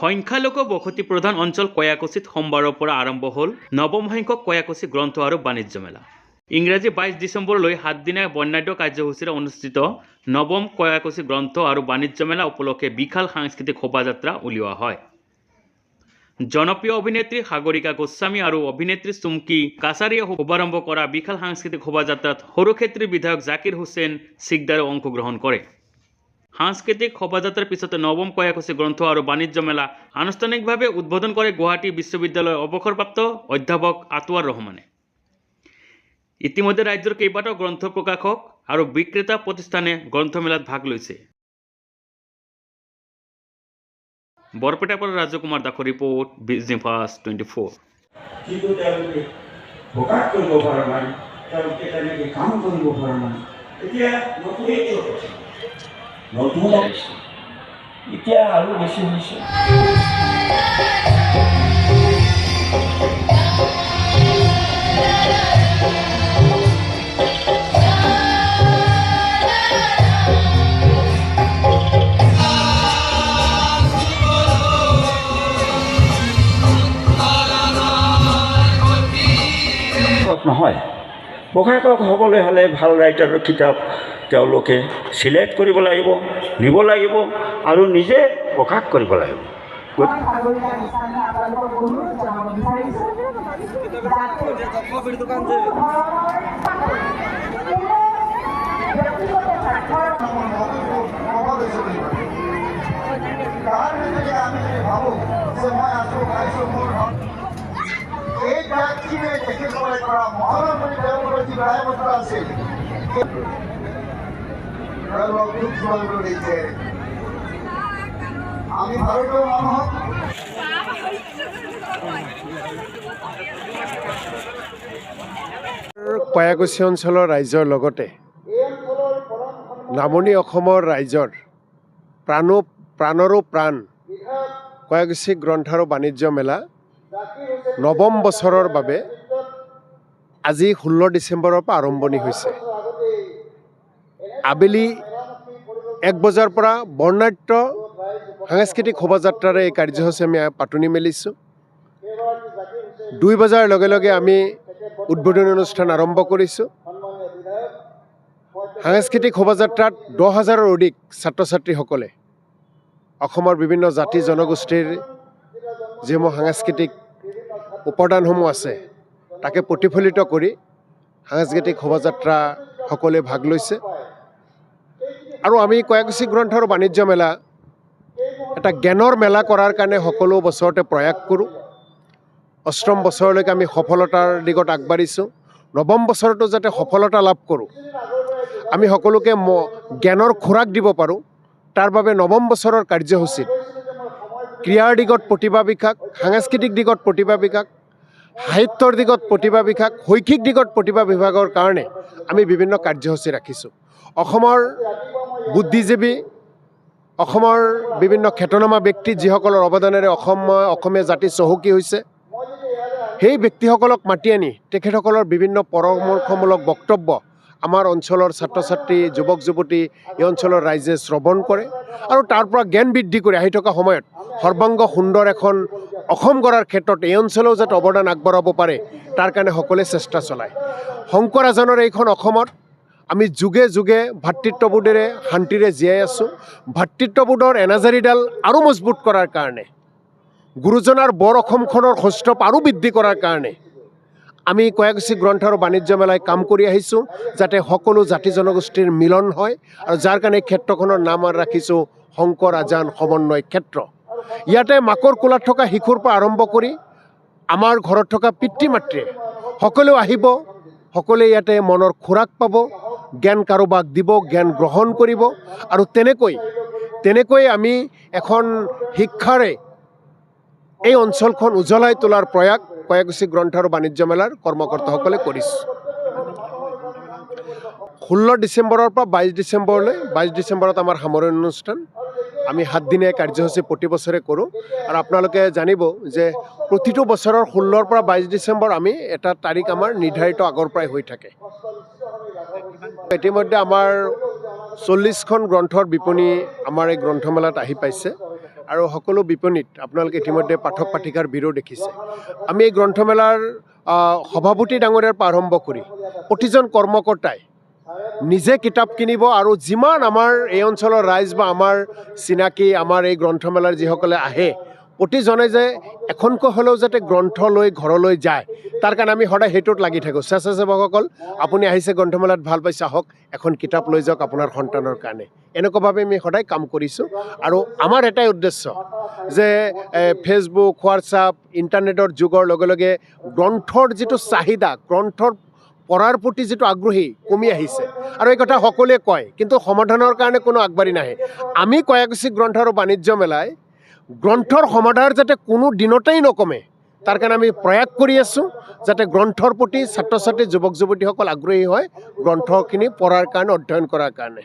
সংখ্যালঘু বসতি প্ৰধান অঞ্চল কয়াকুছিত সোমবাৰৰ পৰা আৰম্ভ হ'ল নৱম সংখ্যক কয়াকুছি গ্ৰন্থ আৰু বাণিজ্য মেলা। ইংৰাজী 22 ডিচেম্বৰলৈ 7 দিনীয়া বৰ্ণাঢ্য কাৰ্যসূচীৰে অনুষ্ঠিত নৱম কয়াকুছি গ্ৰন্থ আৰু বাণিজ্য মেলা উপলক্ষে বিশাল সাংস্কৃতিক শোভাযাত্ৰা উলিওৱা হয়। জনপ্ৰিয় অভিনেত্ৰী সাগৰিকা গোস্বামী আৰু অভিনেত্ৰী চুমকি কাছাৰীয়ে শুভাৰম্ভ কৰা বিশাল সাংস্কৃতিক শোভাযাত্ৰাত সৰুক্ষেত্ৰীৰ বিধায়ক জাকিৰ হুছেইন সিকদাৰে অংশগ্ৰহণ কৰে। সাংস্কৃতিক শোভাযাত্ৰাৰ পিছতে নৱম কয়াকুছি গ্ৰন্থ আৰু বাণিজ্য মেলা আনুষ্ঠানিকভাৱে উদ্বোধন কৰে গুৱাহাটী বিশ্ববিদ্যালয়ৰ অৱসৰপ্ৰাপ্ত অধ্যাপক আটোৱাৰ ৰহমানে। ইতিমধ্যে ৰাজ্যৰ কেইবাটাও গ্ৰন্থ প্ৰকাশক আৰু বিক্ৰেতা প্ৰতিষ্ঠানে গ্ৰন্থমেলাত ভাগ লৈছে। বৰপেটাৰ পৰা ৰাজকুমাৰ দাসৰ ৰিপৰ্ট, বিজনেছ ফাৰ্ষ্ট 24। কিন্তু তেওঁলোকে প্ৰকাশ কৰিব পৰা নাই, তেওঁলোকে তেনেকৈ কাম কৰিব পৰা নাই। এতিয়া নতুন এতিয়া আৰু বেছি হৈছে। নহয়, প্ৰকাশক হ'বলৈ হ'লে ভাল ৰাইটাৰৰ কিতাপ তেওঁলোকে চিলেক্ট কৰিব লাগিব, নিব লাগিব আৰু নিজে প্ৰকাশ কৰিব লাগিব। আমি ভাৰতীয় মানুষ কয়াকুছি অঞ্চলৰ ৰাইজৰ লগতে নামনি অসমৰ ৰাইজৰ প্ৰাণৰো প্ৰাণ কয়াকুছি গ্ৰন্থ আৰু বাণিজ্য মেলা নৱম বছৰৰ বাবে আজি 16 ডিচেম্বৰৰ পৰা আৰম্ভণি হৈছে। আবেলি 1 বজাৰ পৰা বৰ্ণাঢ্য সাংস্কৃতিক শোভাযাত্ৰাৰে এই কাৰ্যসূচী আমি পাতনি মেলিছোঁ। 2 বজাৰ লগে লগে আমি উদ্বোধনী অনুষ্ঠান আৰম্ভ কৰিছোঁ। সাংস্কৃতিক শোভাযাত্ৰাত 10,000ৰ অধিক ছাত্ৰ ছাত্ৰীসকলে অসমৰ বিভিন্ন জাতি জনগোষ্ঠীৰ যিসমূহ সাংস্কৃতিক উপাদানসমূহ আছে তাকে প্ৰতিফলিত কৰি সাংস্কৃতিক শোভাযাত্ৰা সকলোৱে ভাগ লৈছে। আৰু আমি কয়াকুছি গ্ৰন্থ আৰু বাণিজ্য মেলা এটা জ্ঞানৰ মেলা কৰাৰ কাৰণে সকলো বছৰতে প্ৰয়াস কৰোঁ। 8ম বছৰলৈকে আমি সফলতাৰ দিশত আগবাঢ়িছোঁ। 9ম বছৰতো যাতে সফলতা লাভ কৰোঁ, আমি সকলোকে জ্ঞানৰ খোৰাক দিব পাৰোঁ, তাৰ বাবে 9ম বছৰৰ কাৰ্যসূচীত ক্ৰীড়াৰ দিশত প্ৰতিভা বিকাশ, সাংস্কৃতিক দিশত প্ৰতিভা বিকাশ, সাহিত্যৰ দিশত প্ৰতিভা বিকাশ, শৈক্ষিক দিশত প্ৰতিভা বিভাগৰ কাৰণে আমি বিভিন্ন কাৰ্যসূচী ৰাখিছোঁ। অসমৰ বুদ্ধিজীৱী, অসমৰ বিভিন্ন খ্যাতনামা ব্যক্তি যিসকলৰ অৱদানেৰে অসমীয়া জাতি চহকী হৈছে, সেই ব্যক্তিসকলক মাতি আনি তেখেতসকলৰ বিভিন্ন পৰামৰ্শমূলক বক্তব্য আমাৰ অঞ্চলৰ ছাত্ৰ ছাত্ৰী, যুৱক যুৱতী, এই অঞ্চলৰ ৰাইজে শ্ৰৱণ কৰে আৰু তাৰ পৰা জ্ঞান বৃদ্ধি কৰি আহি থকা সময়ত সৰ্বাংগ সুন্দৰ এখন অসম গঢ়াৰ ক্ষেত্ৰত এই অঞ্চলেও যাতে অৱদান আগবঢ়াব পাৰে তাৰ কাৰণে সকলোৱে চেষ্টা চলায়। শংকৰ ৰাজনৰ এইখন অসমত আমি যুগে যুগে ভাতৃত্ববোধেৰে শান্তিৰে জীয়াই আছোঁ। ভাতৃত্ববোধৰ এনাজাৰীডাল আৰু মজবুত কৰাৰ কাৰণে, গুৰুজনাৰ বৰ অসমখনৰ সৌষ্ঠৱ আৰু বৃদ্ধি কৰাৰ কাৰণে আমি কয়াকুছি গ্ৰন্থ আৰু বাণিজ্য মেলাই কাম কৰি আহিছোঁ, যাতে সকলো জাতি জনগোষ্ঠীৰ মিলন হয় আৰু যাৰ কাৰণে ক্ষেত্ৰখনৰ নাম ৰাখিছোঁ শংকৰ আজান সমন্বয় ক্ষেত্ৰ। ইয়াতে মাকৰ কোলাত থকা শিশুৰ পৰা আৰম্ভ কৰি আমাৰ ঘৰত থকা পিতৃ মাতৃয়ে সকলোৱে আহিব, সকলোৱে ইয়াতে মনৰ খোৰাক পাব, জ্ঞান কাৰোবাক দিব, জ্ঞান গ্ৰহণ কৰিব আৰু তেনেকৈ আমি এখন শিক্ষাৰে এই অঞ্চলখন উজ্বলাই তোলাৰ প্ৰয়াস কয়াকুছি গ্ৰন্থ আৰু বাণিজ্য মেলাৰ কৰ্মকৰ্তাসকলে কৰিছে। 16 ডিচেম্বৰৰ পৰা 22 ডিচেম্বৰলৈ, 22 ডিচেম্বৰত আমাৰ সামৰণি অনুষ্ঠান। আমি 7 দিনীয়া কাৰ্যসূচী প্ৰতি বছৰে কৰোঁ আৰু আপোনালোকে জানিব যে প্ৰতিটো বছৰৰ 16ৰ পৰা 22 ডিচেম্বৰ আমি এটা তাৰিখ আমাৰ নিৰ্ধাৰিত আগৰ পৰাই হৈ থাকে। ইতিমধ্যে আমাৰ 40খন গ্ৰন্থৰ বিপণী আমাৰ এই গ্ৰন্থমেলাত আহি পাইছে আৰু সকলো বিপণীত আপোনালোকে ইতিমধ্যে পাঠক পাঠিকাৰ ভিৰো দেখিছে। আমি এই গ্ৰন্থমেলাৰ সভাপতি ডাঙৰীয়াৰ পৰা আৰম্ভ কৰি প্ৰতিজন কৰ্মকৰ্তাই নিজে কিতাপ কিনিব আৰু যিমান আমাৰ এই অঞ্চলৰ ৰাইজ বা আমাৰ চিনাকি আমাৰ এই গ্ৰন্থমেলাৰ যিসকলে আহে প্ৰতিজনে যে এখনকৈ হ'লেও যাতে গ্ৰন্থ লৈ ঘৰলৈ যায় তাৰ কাৰণে আমি সদায় সেইটোত লাগি থাকোঁ। স্বেচ্ছাসেৱকসকল আপুনি আহিছে গ্ৰন্থমেলাত ভাল পাইছে, আহক এখন কিতাপ লৈ যাওক আপোনাৰ সন্তানৰ কাৰণে। এনেকুৱাভাৱে আমি সদায় কাম কৰিছোঁ আৰু আমাৰ এটাই উদ্দেশ্য যে ফেচবুক, হোৱাটছআপ, ইণ্টাৰনেটৰ যুগৰ লগে লগে গ্ৰন্থৰ যিটো চাহিদা, গ্ৰন্থৰ পঢ়াৰ প্ৰতি যিটো আগ্ৰহী কমি আহিছে আৰু এই কথা সকলোৱে কয়, কিন্তু সমাধানৰ কাৰণে কোনো আগবাঢ়ি নাহে। আমি কয়াকুছি গ্ৰন্থ আৰু বাণিজ্য মেলাই গ্ৰন্থৰ সমাধান যাতে কোনো দিনতেই নকমে তাৰ কাৰণে আমি প্ৰয়াস কৰি আছোঁ, যাতে গ্ৰন্থৰ প্ৰতি ছাত্ৰ ছাত্ৰী যুৱক যুৱতীসকল আগ্ৰহী হয় গ্ৰন্থখিনি পঢ়াৰ কাৰণে, অধ্যয়ন কৰাৰ কাৰণে।